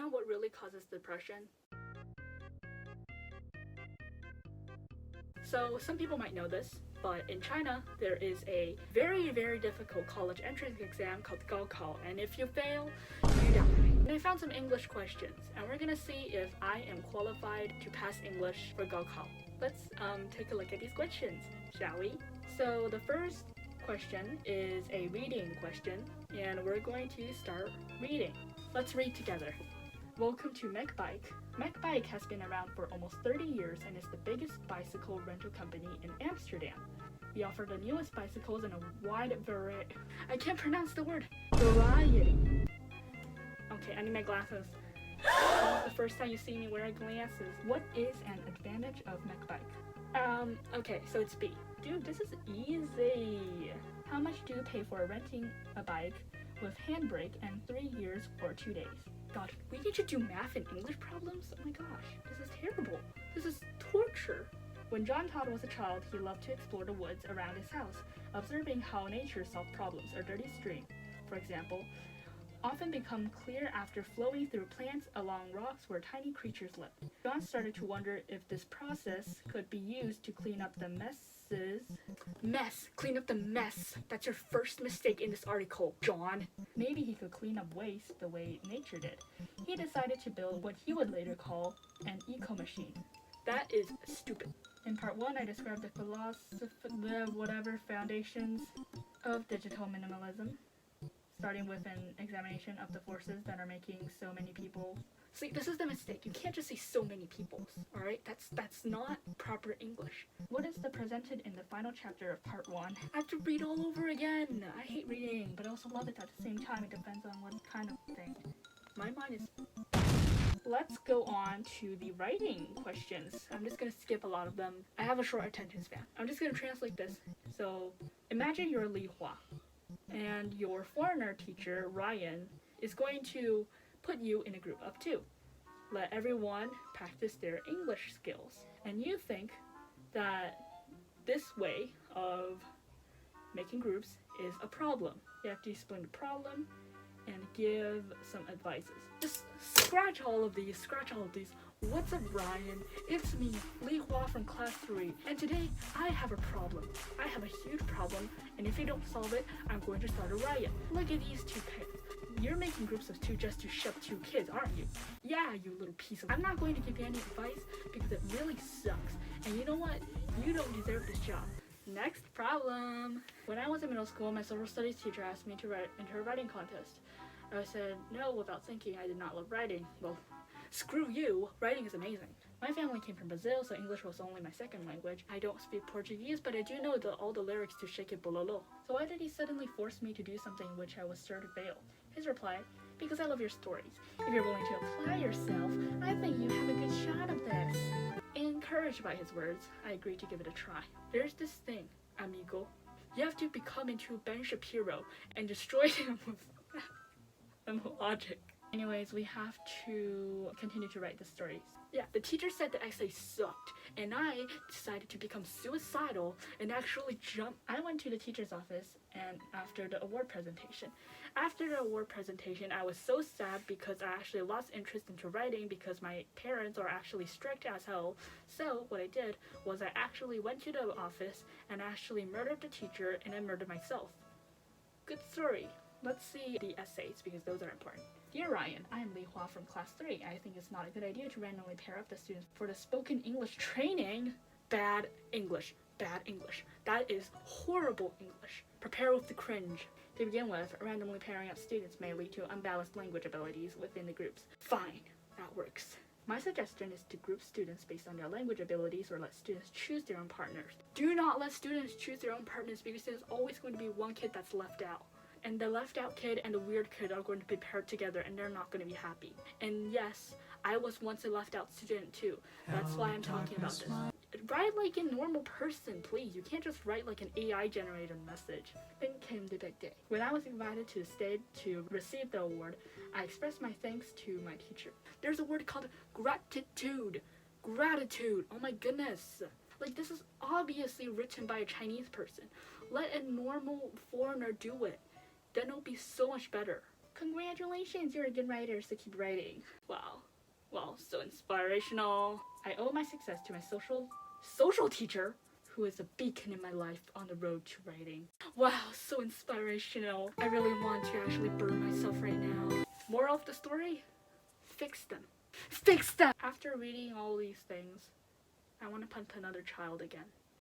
know what really causes depression? So some people might know this, but in China, there is a very, very difficult college entrance exam called Gaokao, and if you fail, you die. And I found some English questions, and we're gonna see if I am qualified to pass English for Gaokao. Let's take a look at these questions, shall we? So the first question is a reading question, and we're going to start reading. Let's read together. Welcome to MechBike. MechBike has been around for almost 30 years and is the biggest bicycle rental company in Amsterdam. We offer the newest bicycles in a wide variety. I can't pronounce the word. Variety. Okay, I need my glasses. This is the first time you see me wearing glasses. What is an advantage of MechBike? Okay, so it's B. Dude, this is easy. How much do you pay for renting a bike with handbrake and 3 years or 2 days? God, we need to do math and English problems? Oh my gosh, this is terrible. This is torture. When John Todd was a child, he loved to explore the woods around his house, observing how nature solved problems. A dirty stream, for example, often become clear after flowing through plants along rocks where tiny creatures lived. John started to wonder if this process could be used to clean up the clean up the mess. That's your first mistake in this article, John. Maybe he could clean up waste the way nature did. He decided to build what he would later call an eco-machine. That is stupid. In part 1, I described the foundations of digital minimalism, starting with an examination of the forces that are making so many people. See, this is the mistake. You can't just say so many peoples, alright? That's not proper English. What is the presented in the final chapter of part 1? I have to read all over again. I hate reading, but I also love it at the same time. It depends on what kind of thing. My mind is... Let's go on to the writing questions. I'm just gonna skip a lot of them. I have a short attention span. I'm just gonna translate this. So, imagine you're Li Hua, and your foreigner teacher, Ryan, is going to put you in a group of 2. Let everyone practice their English skills. And you think that this way of making groups is a problem. You have to explain the problem and give some advices. Just scratch all of these. What's up, Ryan? It's me, Li Hua from class 3, and today I have a problem. I have a huge problem, and if you don't solve it, I'm going to start a riot. Look at these 2 kids. You're making groups of 2 just to shove 2 kids, aren't you? Yeah, you little piece of... I'm not going to give you any advice because it really sucks. And you know what? You don't deserve this job. Next problem. When I was in middle school, my social studies teacher asked me to enter a writing contest. I said no without thinking. I did not love writing. Well, screw you. Writing is amazing. My family came from Brazil, so English was only my second language. I don't speak Portuguese, but I do know all the lyrics to Shake It Bololo. So why did he suddenly force me to do something which I was sure to fail? His reply, because I love your stories. If you're willing to apply yourself, I think you have a good shot of this. Encouraged by his words, I agreed to give it a try. There's this thing, amigo. You have to become into Ben Shapiro and destroy him with logic. Anyways, we have to continue to write the stories. Yeah, the teacher said that essay sucked, and I decided to become suicidal and actually jump. I went to the teacher's office and after the award presentation. After the award presentation, I was so sad because I actually lost interest into writing because my parents are actually strict as hell. So what I did was I actually went to the office and actually murdered the teacher and I murdered myself. Good story. Let's see the essays because those are important. Dear Ryan, I am Li Hua from class 3. I think it's not a good idea to randomly pair up the students for the spoken English training. Bad English. Bad English. That is horrible English. Prepare with the cringe. To begin with, randomly pairing up students may lead to unbalanced language abilities within the groups. Fine, that works. My suggestion is to group students based on their language abilities or let students choose their own partners. Do not let students choose their own partners because there's always going to be one kid that's left out. And the left out kid and the weird kid are going to be paired together and they're not going to be happy. And yes, I was once a left out student too. That's why I'm talking about this. Write like a normal person, please. You can't just write like an AI generated message. Then came the big day. When I was invited to the stage to receive the award, I expressed my thanks to my teacher. There's a word called gratitude. Gratitude. Oh my goodness. Like, this is obviously written by a Chinese person. Let a normal foreigner do it. Then it'll be so much better. Congratulations, you're a good writer, so keep writing. Wow. Well, so inspirational. I owe my success to my social teacher, who is a beacon in my life on the road to writing. Wow, so inspirational. I really want to actually burn myself right now. Moral of the story? Fix them. Fix them! After reading all these things, I want to punch another child again.